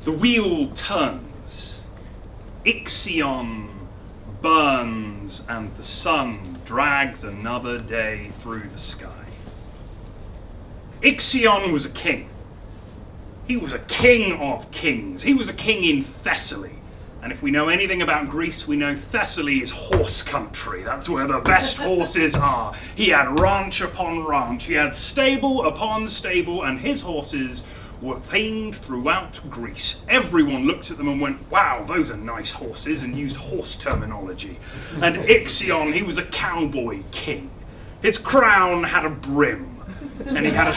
The wheel turns. Ixion burns, and the sun drags another day through the sky. Ixion was a king. He was a king of kings. He was a king in Thessaly. And if we know anything about Greece, we know Thessaly is horse country. That's where the best horses are. He had ranch upon ranch. He had stable upon stable, and his horses were famed throughout Greece. Everyone looked at them and went, wow, those are nice horses, and used horse terminology. And Ixion, he was a cowboy king. His crown had a brim. And he had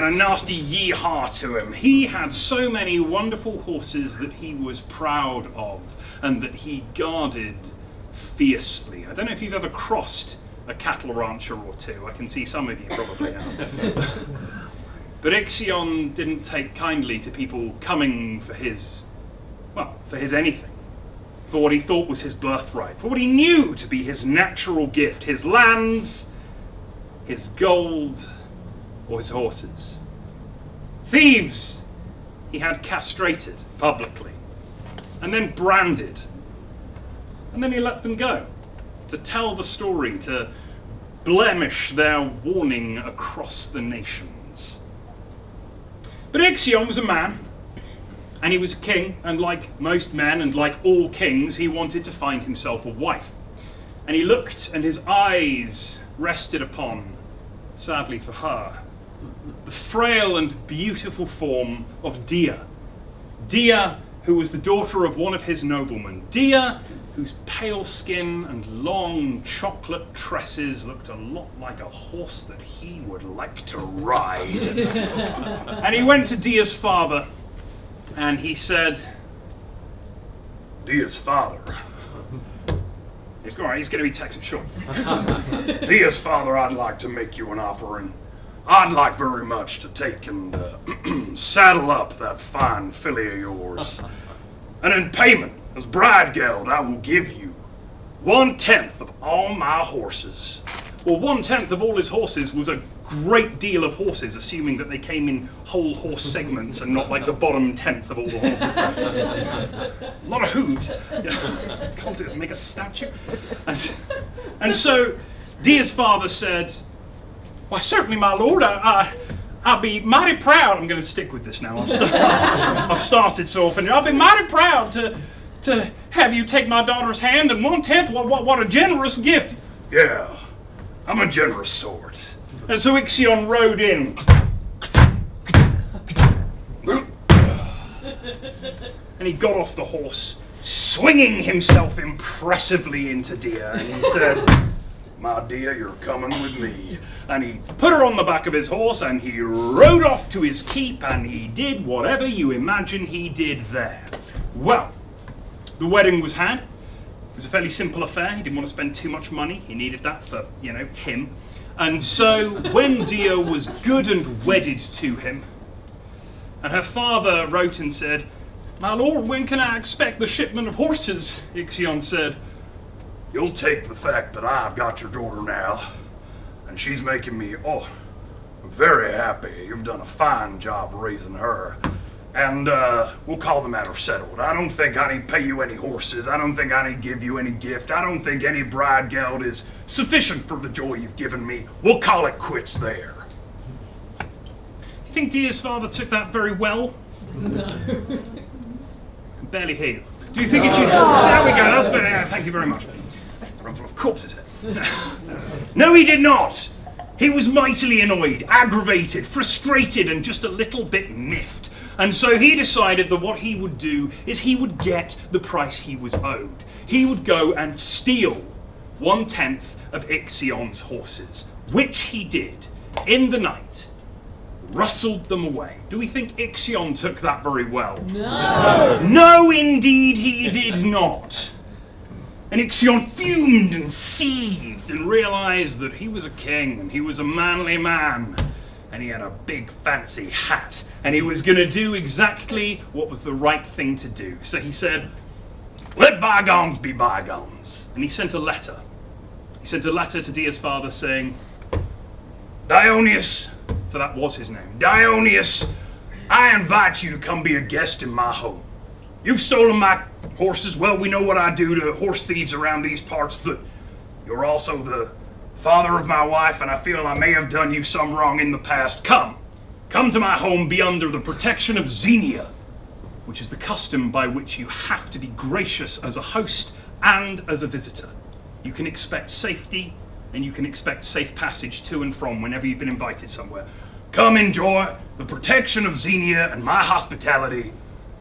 a nasty yee-haw to him. He had so many wonderful horses that he was proud of and that he guarded fiercely. I don't know if you've ever crossed a cattle rancher or two. I can see some of you probably have. But Ixion didn't take kindly to people coming for his anything. For what he thought was his birthright. For what he knew to be his natural gift. His lands, his gold, or his horses. Thieves he had castrated publicly, and then branded, and then he let them go to tell the story, to blemish their warning across the nations. But Ixion was a man, and he was a king, and like most men, and like all kings, he wanted to find himself a wife. And he looked, and his eyes rested upon, sadly for her, the frail and beautiful form of Dia. Dia, who was the daughter of one of his noblemen. Dia, whose pale skin and long chocolate tresses looked a lot like a horse that he would like to ride. And he went to Dia's father, and he said, Dia's father. He's going to be Texas short. Dia's father, I'd like to make you an offer, and I'd like very much to take and saddle up that fine filly of yours. And in payment, as bride geld, I will give you 1/10 of all my horses. Well, 1/10 of all his horses was a great deal of horses, assuming that they came in whole horse segments and not like the bottom 10th of all the horses. A lot of hooves. Can't do it, make a statue. And so Dia's father said, why, certainly, my lord, I'll be mighty proud. I'm going to stick with this now. I've started so often. I'll be mighty proud to have you take my daughter's hand, and 1/10, what a generous gift. Yeah, I'm a generous sort. And so Ixion rode in. And he got off the horse, swinging himself impressively into Dia, and he said, my Dia, you're coming with me. And he put her on the back of his horse, and he rode off to his keep, and he did whatever you imagine he did there. Well, the wedding was had. It was a fairly simple affair. He didn't want to spend too much money. He needed that for, him. And so when Dia was good and wedded to him, and her father wrote and said, my lord, when can I expect the shipment of horses? Ixion said, you'll take the fact that I've got your daughter now, and she's making me, very happy. You've done a fine job raising her. And we'll call the matter settled. I don't think I need to pay you any horses. I don't think I need to give you any gift. I don't think any bride geld is sufficient for the joy you've given me. We'll call it quits there. Do you think Dia's father took that very well? No. I can barely hear you. Do you think it should? There we go. That's better. Thank you very much. Run full of corpses here. No, he did not. He was mightily annoyed, aggravated, frustrated, and just a little bit miffed. And so he decided that what he would do is he would get the price he was owed. He would go and steal 1/10 of Ixion's horses, which he did in the night, rustled them away. Do we think Ixion took that very well? No. No, indeed he did not. And Ixion fumed and seethed and realized that he was a king and he was a manly man. And he had a big fancy hat, and he was going to do exactly what was the right thing to do. So he said, let bygones be bygones. And he sent a letter. He sent a letter to Dia's father saying, Dionysius, for that was his name, Dionysius, I invite you to come be a guest in my home. You've stolen my horses. Well, we know what I do to horse thieves around these parts, but you're also the father of my wife, and I feel I may have done you some wrong in the past. Come to my home, be under the protection of Xenia, which is the custom by which you have to be gracious as a host and as a visitor. You can expect safety, and you can expect safe passage to and from whenever you've been invited somewhere. Come enjoy the protection of Xenia and my hospitality,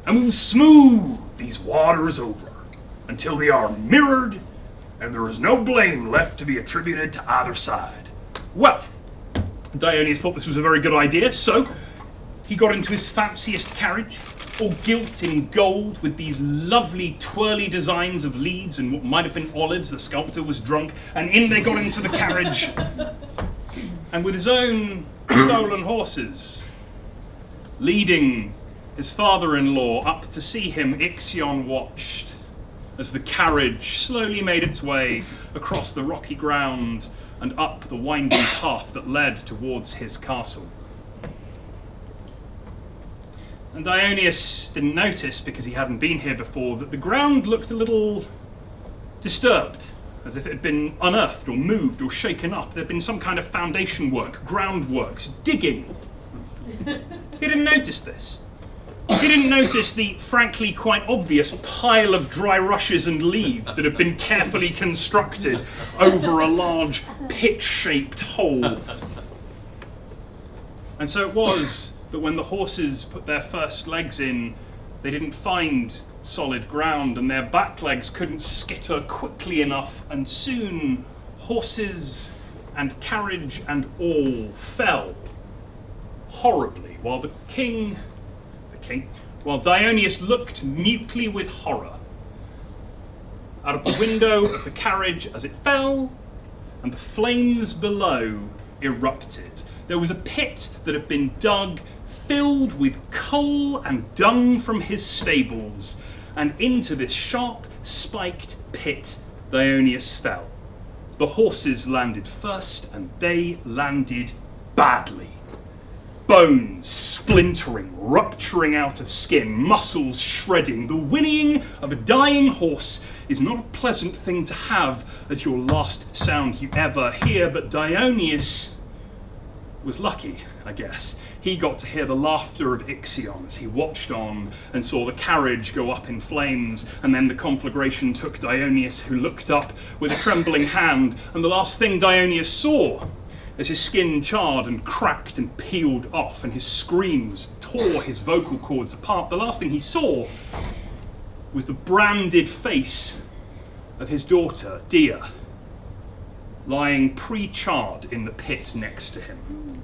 and we will smooth these waters over until they are mirrored and there is no blame left to be attributed to either side. Well, Dionysus thought this was a very good idea, so he got into his fanciest carriage, all gilt in gold with these lovely twirly designs of leaves and what might have been olives. The sculptor was drunk, and in they got into the carriage, and with his own stolen horses, leading his father-in-law up to see him, Ixion watched as the carriage slowly made its way across the rocky ground and up the winding path that led towards his castle. And Dionysus didn't notice, because he hadn't been here before, that the ground looked a little disturbed, as if it had been unearthed or moved or shaken up. There had been some kind of foundation work, groundworks, digging. He didn't notice this. He didn't notice the frankly quite obvious pile of dry rushes and leaves that had been carefully constructed over a large pit-shaped hole. And so it was that when the horses put their first legs in, they didn't find solid ground, and their back legs couldn't skitter quickly enough, and soon horses and carriage and all fell horribly, while Dionysus looked mutely with horror out of the window of the carriage as it fell, and the flames below erupted. There was a pit that had been dug, filled with coal and dung from his stables, and into this sharp, spiked pit Dionysus fell. The horses landed first, and they landed badly. Bones splintering, rupturing out of skin, muscles shredding. The whinnying of a dying horse is not a pleasant thing to have as your last sound you ever hear, but Dionysus was lucky, I guess. He got to hear the laughter of Ixion as he watched on and saw the carriage go up in flames, and then the conflagration took Dionysus, who looked up with a trembling hand, and the last thing Dionysus saw, as his skin charred and cracked and peeled off and his screams tore his vocal cords apart, the last thing he saw was the branded face of his daughter, Dia, lying pre-charred in the pit next to him.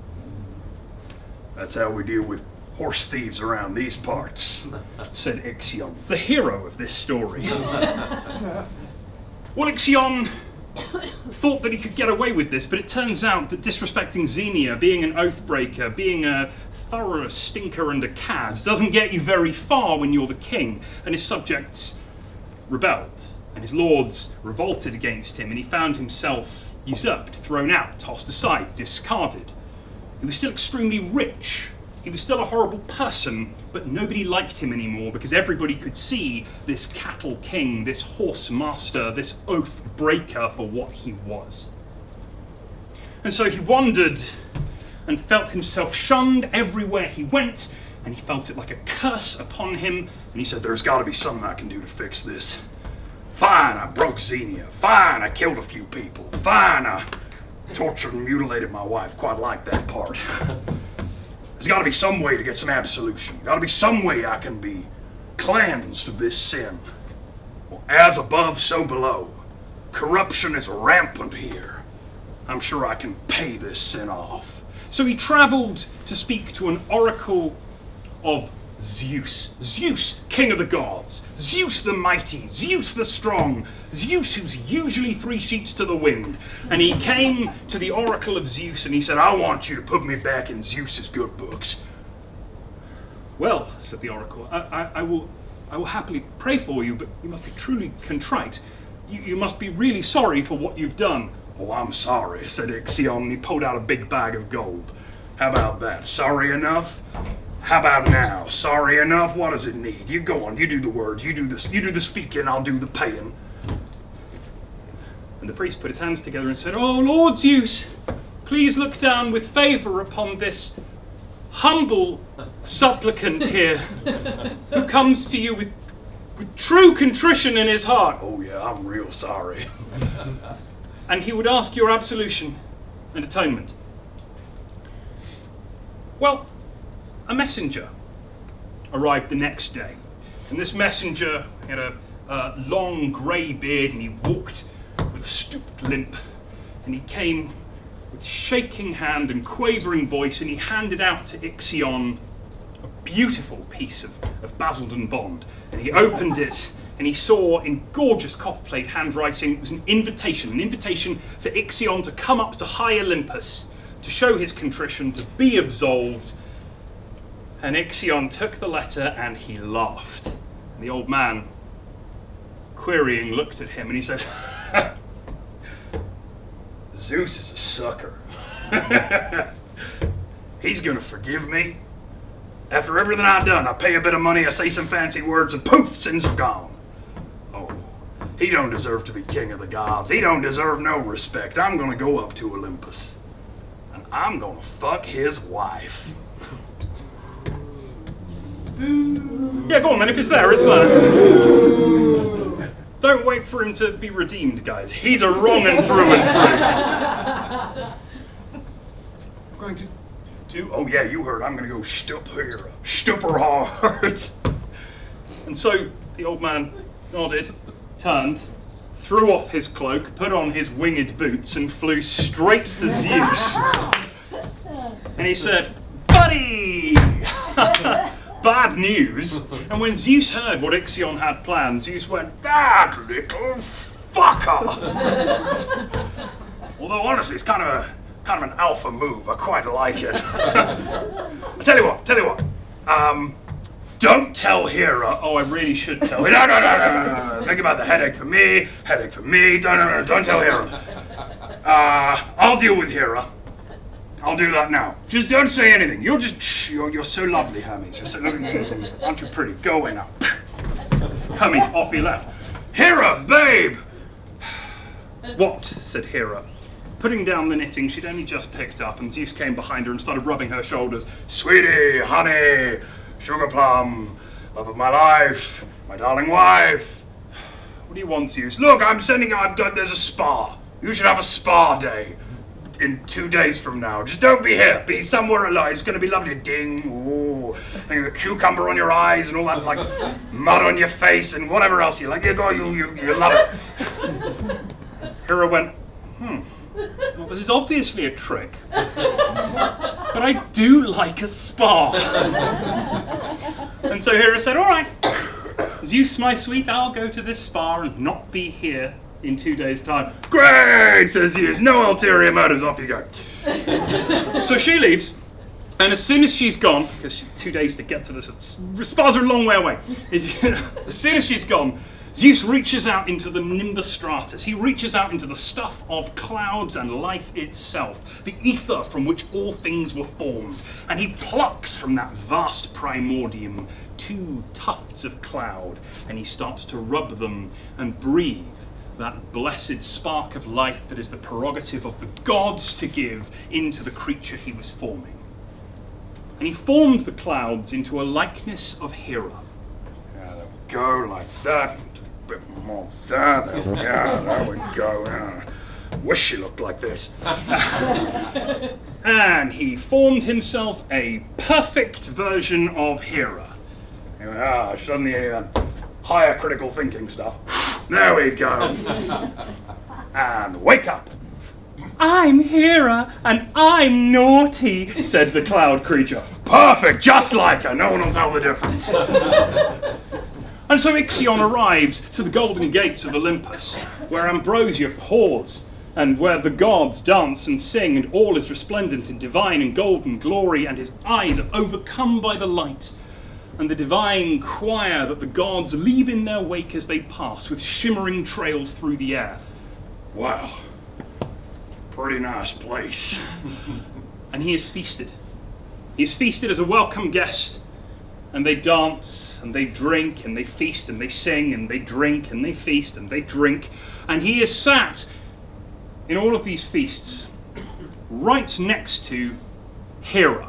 That's how we deal with horse thieves around these parts, said Ixion, the hero of this story. Well, Ixion thought that he could get away with this, but it turns out that disrespecting Xenia, being an oathbreaker, being a thorough stinker and a cad, doesn't get you very far when you're the king, and his subjects rebelled, and his lords revolted against him, and he found himself usurped, thrown out, tossed aside, discarded. He was still extremely rich. He was still a horrible person, but nobody liked him anymore because everybody could see this cattle king, this horse master, this oath breaker for what he was. And so he wandered and felt himself shunned everywhere he went, and he felt it like a curse upon him, and he said, there's got to be something I can do to fix this. Fine, I broke Xenia. Fine, I killed a few people. Fine, I tortured and mutilated my wife. Quite like that part. There's got to be some way to get some absolution. Got to be some way I can be cleansed of this sin. Well, as above, so below. Corruption is rampant here. I'm sure I can pay this sin off. So he traveled to speak to an oracle of Zeus. Zeus, king of the gods. Zeus the mighty. Zeus the strong. Zeus who's usually 3 sheets to the wind. And he came to the oracle of Zeus and he said, I want you to put me back in Zeus's good books. Well, said the oracle, I will happily pray for you, but you must be truly contrite. You must be really sorry for what you've done. Oh, I'm sorry, said Ixion, and he pulled out a big bag of gold. How about that? Sorry enough? How about now? Sorry enough? What does it need? You go on, you do the words, you do the speaking, I'll do the paying. And the priest put his hands together and said, "Oh, Lord Zeus, please look down with favor upon this humble supplicant here, who comes to you with true contrition in his heart." "Oh yeah, I'm real sorry." "And he would ask your absolution and atonement." Well, a messenger arrived the next day, and this messenger had a long grey beard, and he walked with a stooped limp, and he came with shaking hand and quavering voice, and he handed out to Ixion a beautiful piece of Basildon bond, and he opened it, and he saw in gorgeous copperplate handwriting, it was an invitation for Ixion to come up to high Olympus, to show his contrition, to be absolved. And Ixion took the letter and he laughed. And the old man, querying, looked at him and he said, "Zeus is a sucker. He's gonna forgive me. After everything I've done, I pay a bit of money, I say some fancy words, and poof, sins are gone. Oh, he don't deserve to be king of the gods. He don't deserve no respect. I'm gonna go up to Olympus, and I'm gonna fuck his wife." Yeah, go on then, if it's there, isn't there? Don't wait for him to be redeemed, guys. He's a wrong and through and through. I'm going to do, oh yeah, you heard, I'm going to go stup her hard. And so the old man nodded, turned, threw off his cloak, put on his winged boots, and flew straight to Zeus. And he said, "Buddy!" Bad news. And when Zeus heard what Ixion had planned, Zeus went, "That little fucker!" Although honestly, it's kind of an alpha move. I quite like it. Tell you what. Don't tell Hera. Oh, I really should tell her. No. Think about the headache for me. Don't tell Hera. I'll deal with Hera. I'll do that now. Just don't say anything. You're so lovely, Hermes. You're so lovely. Aren't you pretty? Go away now. Hermes, off he left. "Hera, babe!" "What?" said Hera, putting down the knitting she'd only just picked up, and Zeus came behind her and started rubbing her shoulders. "Sweetie, honey, sugar plum, love of my life, my darling wife." "What do you want, Zeus?" "Look, there's a spa. You should have a spa day in 2 days from now. Just don't be here. Be somewhere alive. It's going to be lovely. Ding. Ooh. And the cucumber on your eyes and all that, like, mud on your face and whatever else you like. You love it." Hera went, "Well, this is obviously a trick. But I do like a spa." And so Hera said, "All right, Zeus, my sweet, I'll go to this spa and not be here in 2 days' time." "Great," says Zeus. "No ulterior motives, off you go." So she leaves, and as soon as she's gone, because 2 days to get to this, spas are a long way away. As soon as she's gone, Zeus reaches out into the nimbus stratus. He reaches out into the stuff of clouds and life itself, the ether from which all things were formed, and he plucks from that vast primordium 2 tufts of cloud, and he starts to rub them and breathe that blessed spark of life that is the prerogative of the gods to give into the creature he was forming. And he formed the clouds into a likeness of Hera. Yeah, there we go, like that. A bit more there. There we go. Wish she looked like this. And he formed himself a perfect version of Hera. She doesn't need any of that higher critical thinking stuff. There we go. And wake up. "I'm Hera, and I'm naughty," said the cloud creature. "Perfect, just like her. No one will tell the difference." And so Ixion arrives to the golden gates of Olympus, where ambrosia pours, and where the gods dance and sing, and all is resplendent in divine and golden glory, and his eyes are overcome by the light, and the divine choir that the gods leave in their wake as they pass, with shimmering trails through the air. Wow, pretty nice place. And he is feasted. He's feasted as a welcome guest, and they dance, and they drink, and they feast, and they sing, and they drink, and they feast, and they drink. And he is sat in all of these feasts right next to Hera.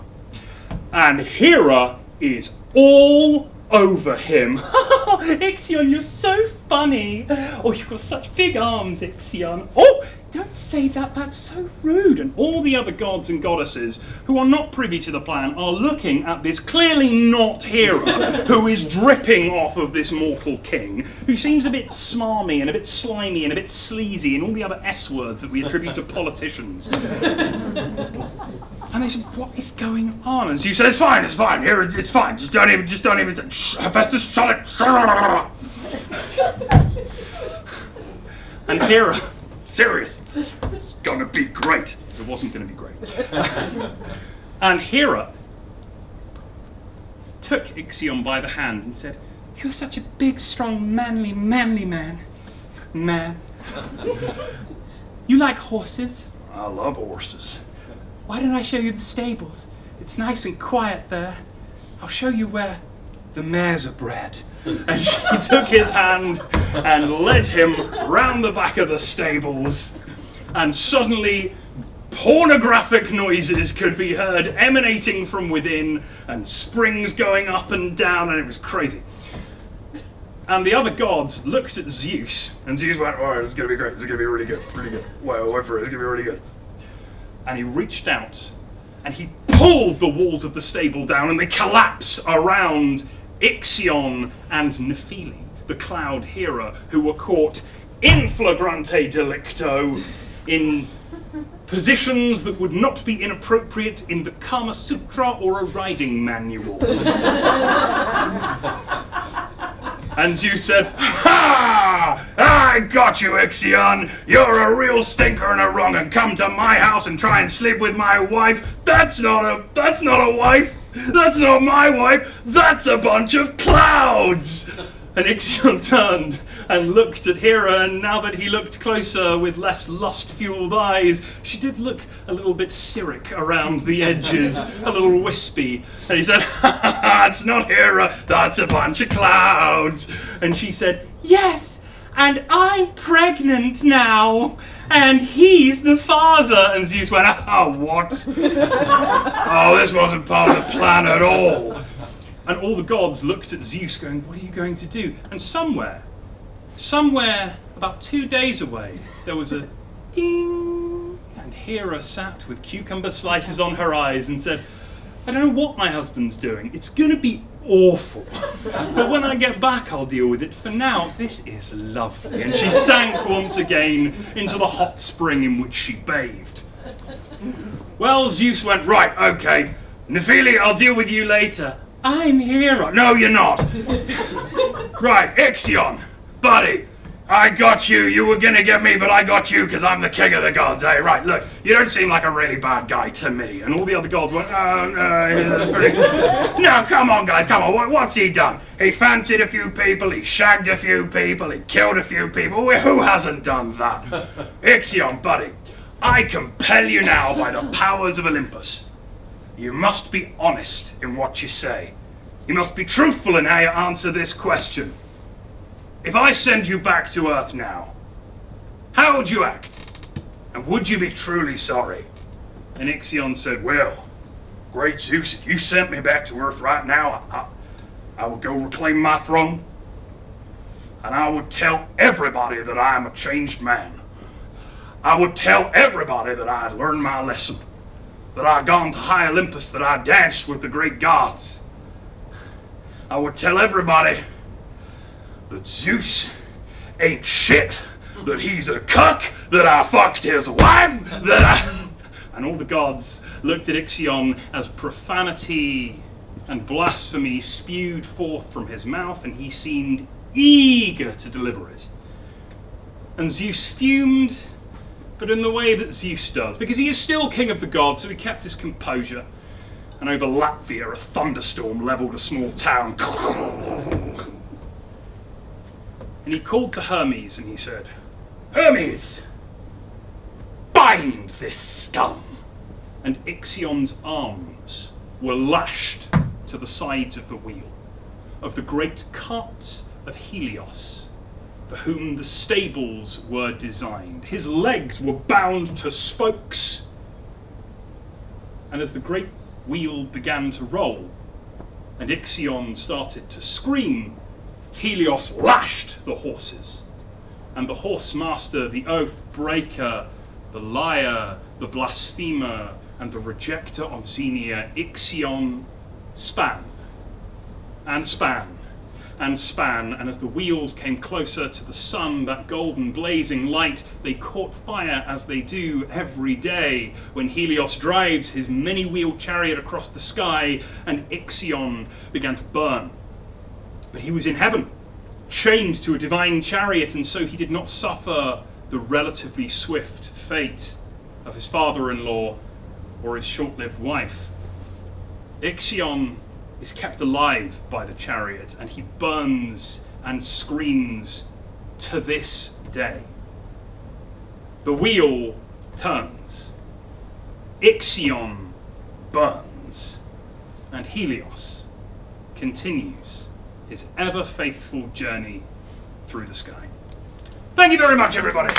And Hera is all over him. Ixion, you're so funny. Oh, you've got such big arms, Ixion. Oh, don't say that, that's so rude. And all the other gods and goddesses who are not privy to the plan are looking at this clearly not Hera, who is dripping off of this mortal king, who seems a bit smarmy and a bit slimy and a bit sleazy and all the other S words that we attribute to politicians. And they said, what is going on? And Zeus said, it's fine, Hera, it's fine, just don't even, shh, Hephaestus, shut it, And Hera, serious, it's gonna be great. It wasn't gonna be great. And Hera took Ixion by the hand and said, you're such a big, strong, manly man. You like horses? I love horses. Why don't I show you the stables? It's nice and quiet there. I'll show you where the mares are bred. And she took his hand and led him round the back of the stables. And suddenly, pornographic noises could be heard emanating from within, and springs going up and down, and it was crazy. And the other gods looked at Zeus, and Zeus went, oh, it's going to be great, it's going to be really good. Well, wait for it, it's going to be really good. And he reached out, and he pulled the walls of the stable down, and they collapsed around Ixion and Nephili, the cloud Hera, who were caught in flagrante delicto in positions that would not be inappropriate in the Kama Sutra or a riding manual. And Zeus said, ha! I got you, Ixion! You're a real stinker and a wrong, and come to my house and try and sleep with my wife. That's not a wife! That's not my wife! That's a bunch of clouds! And Ixion turned and looked at Hera, and now that he looked closer with less lust-fueled eyes, she did look a little bit Cyric around the edges, a little wispy. And he said, ha ha, it's not Hera, that's a bunch of clouds. And she said, yes, and I'm pregnant now, and he's the father. And Zeus went, oh, what? Oh, this wasn't part of the plan at all. And all the gods looked at Zeus going, what are you going to do? And somewhere, about 2 days away, there was a ding, and Hera sat with cucumber slices on her eyes and said, I don't know what my husband's doing. It's going to be awful. But when I get back, I'll deal with it. For now, this is lovely. And she sank once again into the hot spring in which she bathed. Well, Zeus went, right, okay, Nephili, I'll deal with you later. I'm Hera. No, you're not. Right, Ixion, buddy, I got you. You were gonna get me, but I got you because I'm the king of the gods. Hey, right, look, you don't seem like a really bad guy to me. And all the other gods went, no, come on, guys, come on. What's he done? He fancied a few people, he shagged a few people, he killed a few people. Who hasn't done that? Ixion, buddy, I compel you now by the powers of Olympus. You must be honest in what you say. You must be truthful in how you answer this question. If I send you back to Earth now, how would you act? And would you be truly sorry? And Ixion said, well, great Zeus, if you sent me back to Earth right now, I would go reclaim my throne, and I would tell everybody that I am a changed man. I would tell everybody that I had learned my lesson, that I had gone to high Olympus, that I danced with the great gods. I would tell everybody that Zeus ain't shit, that he's a cuck, that I fucked his wife, And all the gods looked at Ixion as profanity and blasphemy spewed forth from his mouth, and he seemed eager to deliver it. And Zeus fumed, but in the way that Zeus does, because he is still king of the gods, so he kept his composure. And over Latvia, a thunderstorm leveled a small town. And he called to Hermes and he said, Hermes, bind this scum. And Ixion's arms were lashed to the sides of the wheel, of the great cart of Helios, for whom the stables were designed. His legs were bound to spokes, and as the great wheel began to roll, and Ixion started to scream, Helios lashed the horses, and the horse master, the oath breaker, the liar, the blasphemer, and the rejecter of Xenia, Ixion, span, and span, and span, and as the wheels came closer to the sun, that golden blazing light, they caught fire as they do every day when Helios drives his many-wheeled chariot across the sky, and Ixion began to burn. But he was in heaven, chained to a divine chariot, and so he did not suffer the relatively swift fate of his father-in-law or his short-lived wife. Ixion is kept alive by the chariot, and he burns and screams to this day. The wheel turns, Ixion burns, and Helios continues his ever-faithful journey through the sky. Thank you very much, everybody.